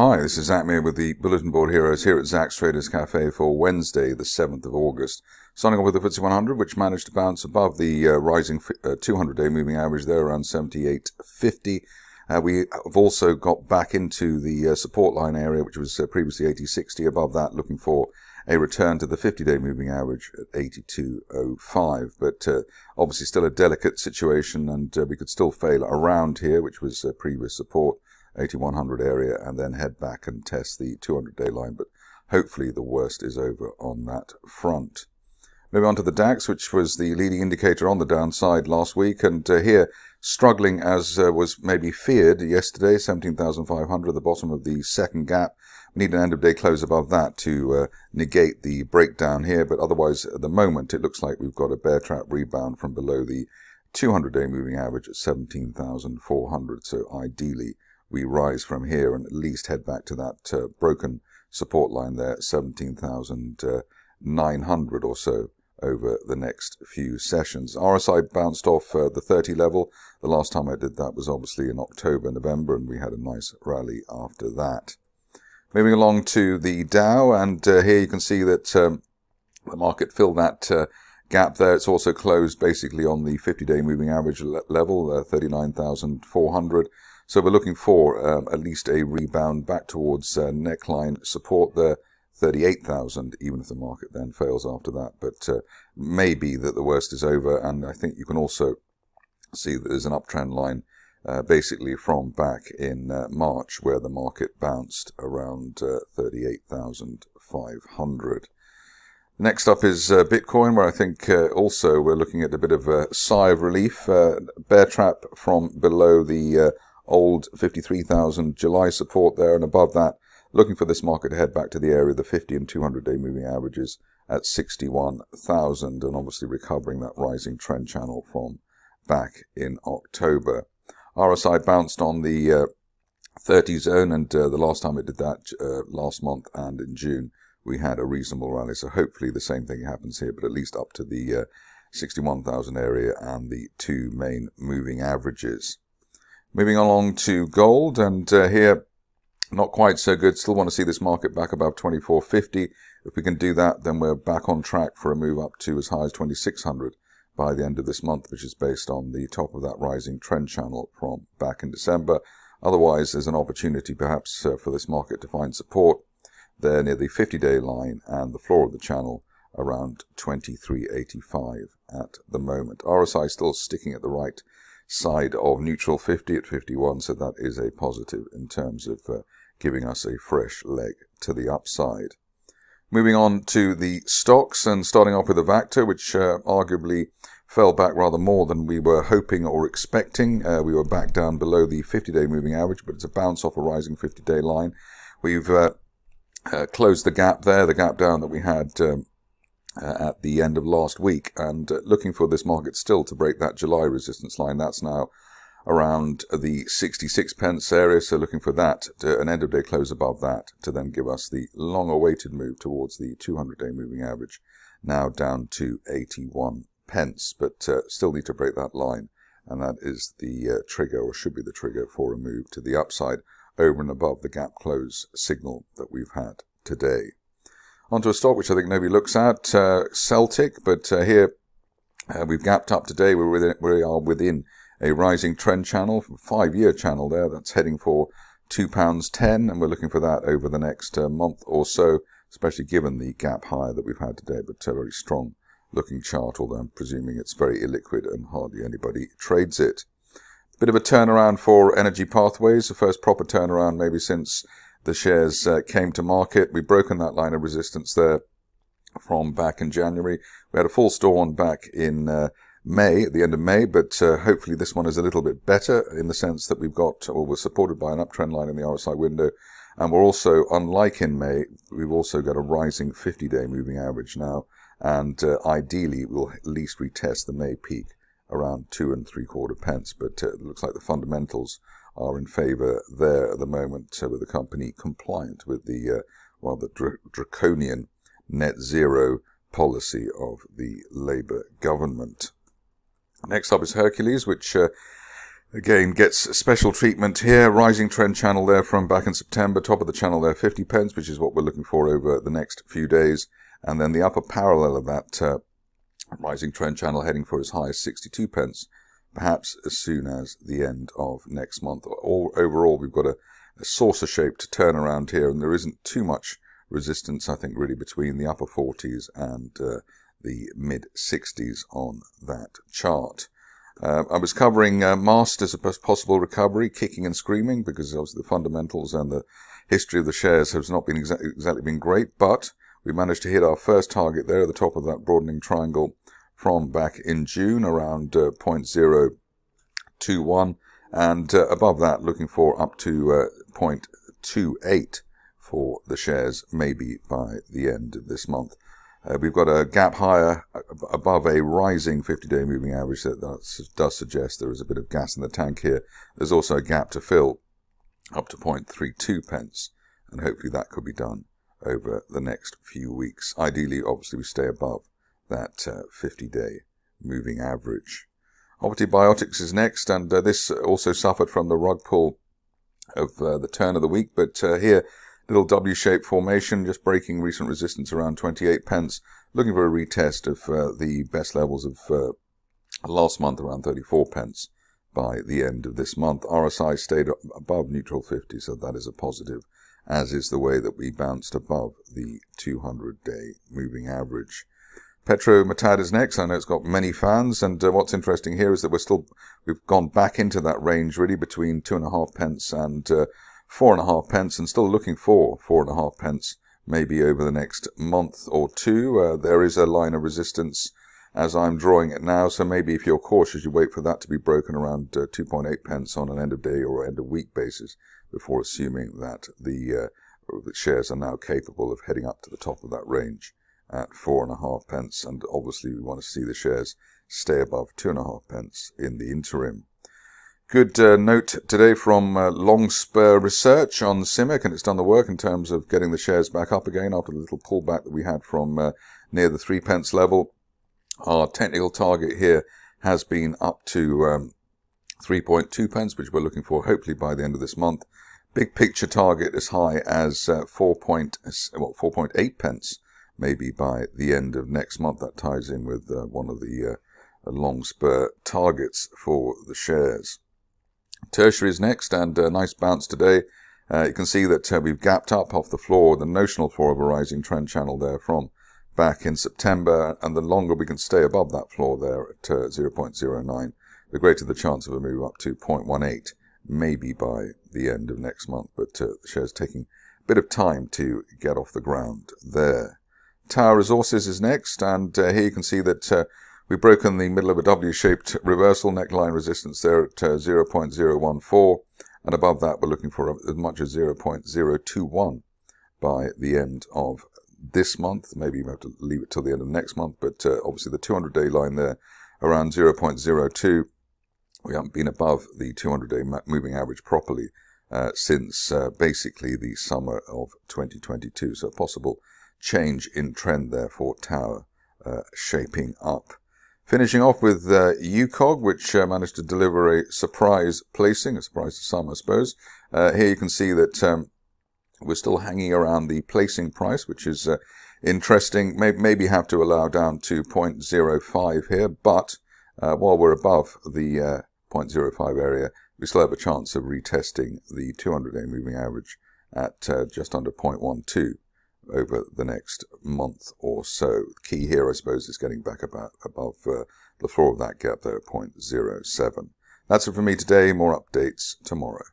Hi, this is Zach Meir with the Bulletin Board Heroes here at Zach's Traders Cafe for Wednesday, the 7th of August. Starting off with the FTSE 100, which managed to bounce above the rising 200-day moving average there around 78.50. We have also got back into the support line area, which was previously 80.60. Above that, looking for a return to the 50-day moving average at 82.05. But obviously still a delicate situation, and we could still fail around here, which was previous support, 8100 area, and then head back and test the 200-day line. But hopefully the worst is over on that front. Moving on to the DAX, which was the leading indicator on the downside last week, and here struggling as was maybe feared yesterday, 17,500, the bottom of the second gap. We need an end-of-day close above that to negate the breakdown here, but otherwise at the moment it looks like we've got a bear trap rebound from below the 200-day moving average at 17,400. So ideally we rise from here and at least head back to that broken support line there at 17,900 or so over the next few sessions. RSI bounced off the 30 level. The last time I did that was obviously in October, November, and we had a nice rally after that. Moving along to the Dow, and here you can see that the market filled that gap there. It's also closed basically on the 50-day moving average level, 39,400. So we're looking for at least a rebound back towards neckline support there, 38,000, even if the market then fails after that. But maybe that the worst is over, and I think you can also see that there's an uptrend line basically from back in March, where the market bounced around 38,500. Next up is Bitcoin, where I think also we're looking at a bit of a sigh of relief. Bear trap from below the old 53,000 July support there, and above that, looking for this market to head back to the area of the 50 and 200-day moving averages at 61,000, and obviously recovering that rising trend channel from back in October. RSI bounced on the 30 zone, and the last time it did that last month and in June, we had a reasonable rally. So hopefully the same thing happens here, but at least up to the 61,000 area and the two main moving averages. Moving along to gold, and here not quite so good. Still want to see this market back above 2450. If we can do that, then we're back on track for a move up to as high as 2600 by the end of this month, which is based on the top of that rising trend channel from back in December. Otherwise, there's an opportunity perhaps for this market to find support there near the 50-day line and the floor of the channel around 2385 at the moment. RSI still sticking at the right side of neutral 50 at 51, so that is a positive in terms of giving us a fresh leg to the upside. Moving on to the stocks, and starting off with Avacta, which arguably fell back rather more than we were hoping or expecting. We were back down below the 50-day moving average, but it's a bounce off a rising 50-day line. We've closed the gap there, the gap down that we had at the end of last week, and looking for this market still to break that July resistance line. That's now around the 66 pence area, so looking for that to an end of day close above that to then give us the long awaited move towards the 200-day moving average, now down to 81 pence, but still need to break that line, and that is the trigger, or should be the trigger, for a move to the upside over and above the gap close signal that we've had today. Onto a stock which I think nobody looks at, Celtic, but here we've gapped up today. We are within a rising trend channel, 5-year channel there, that's heading for £2.10, and we're looking for that over the next month or so, especially given the gap higher that we've had today, but a very strong looking chart, although I'm presuming it's very illiquid and hardly anybody trades it. Bit of a turnaround for EnergyPathways, the first proper turnaround maybe since the shares came to market. We've broken that line of resistance there from back in January. We had a full storm back in May, at the end of May, but hopefully this one is a little bit better in the sense that we're supported by an uptrend line in the RSI window, and we're also, unlike in May, we've also got a rising 50-day moving average now, and ideally we'll at least retest the May peak around 2 3/4 pence, but it looks like the fundamentals are in favour there at the moment, with the company compliant with the rather draconian net zero policy of the Labour government. Next up is Hercules, which Again, gets special treatment here. Rising trend channel there from back in September. Top of the channel there, 50 pence, which is what we're looking for over the next few days. And then the upper parallel of that rising trend channel heading for as high as 62 pence, perhaps as soon as the end of next month. Overall, we've got a saucer-shaped turnaround here, and there isn't too much resistance, I think, really between the upper 40s and the mid-60s on that chart. I was covering Mast as a possible recovery, kicking and screaming, because obviously the fundamentals and the history of the shares has not been exactly been great, but we managed to hit our first target there at the top of that broadening triangle from back in June, around 0.021, and above that looking for up to 0.28 for the shares, maybe by the end of this month. We've got a gap higher above a rising 50-day moving average that does suggest there is a bit of gas in the tank here. There's also a gap to fill up to 0.32 pence, and hopefully that could be done over the next few weeks. Ideally, obviously, we stay above that 50-day moving average. Optibiotix is next, and this also suffered from the rug pull of the turn of the week, but here, little W-shaped formation, just breaking recent resistance around 28 pence, looking for a retest of the best levels of last month, around 34 pence by the end of this month. RSI stayed above neutral 50, so that is a positive, as is the way that we bounced above the 200-day moving average. Petro is next. I know it's got many fans, and what's interesting here is that we've gone back into that range really between 2.5 pence and 4.5 pence, and still looking for 4.5 pence maybe over the next month or two. There is a line of resistance as I'm drawing it now, so maybe if you're cautious, you wait for that to be broken around 2.8 pence on an end of day or end of week basis before assuming that the shares are now capable of heading up to the top of that range at 4.5 pence, and obviously we want to see the shares stay above 2.5 pence in the interim. Good note today from Longspur Research on Simec, and it's done the work in terms of getting the shares back up again after the little pullback that we had from near the 3 pence level. Our technical target here has been up to 3.2 pence, which we're looking for hopefully by the end of this month. Big picture target as high as 4.8 pence, maybe by the end of next month. That ties in with one of the Longspur targets for the shares. Tertiary is next, and a nice bounce today. You can see that we've gapped up off the floor, the notional floor of a rising trend channel there from back in September, and the longer we can stay above that floor there at 0.09, the greater the chance of a move up to 0.18, maybe by the end of next month, but the share's taking a bit of time to get off the ground there. Tower Resources is next, and here you can see that we've broken the middle of a W-shaped reversal neckline resistance there at 0.014, and above that we're looking for as much as 0.021 by the end of this month. Maybe we have to leave it till the end of next month, but obviously the 200-day line there around 0.02. We haven't been above the 200-day moving average properly since basically the summer of 2022, so a possible change in trend there for Tower shaping up. Finishing off with UKOG, which managed to deliver a surprise placing, a surprise to some, I suppose. Here you can see that we're still hanging around the placing price, which is interesting. Maybe have to allow down to 0.05 here, but while we're above the 0.05 area, we still have a chance of retesting the 200-day moving average at just under 0.12 over the next month or so. The key here, I suppose, is getting back above the floor of that gap there at 0.07. That's it for me today. More updates tomorrow.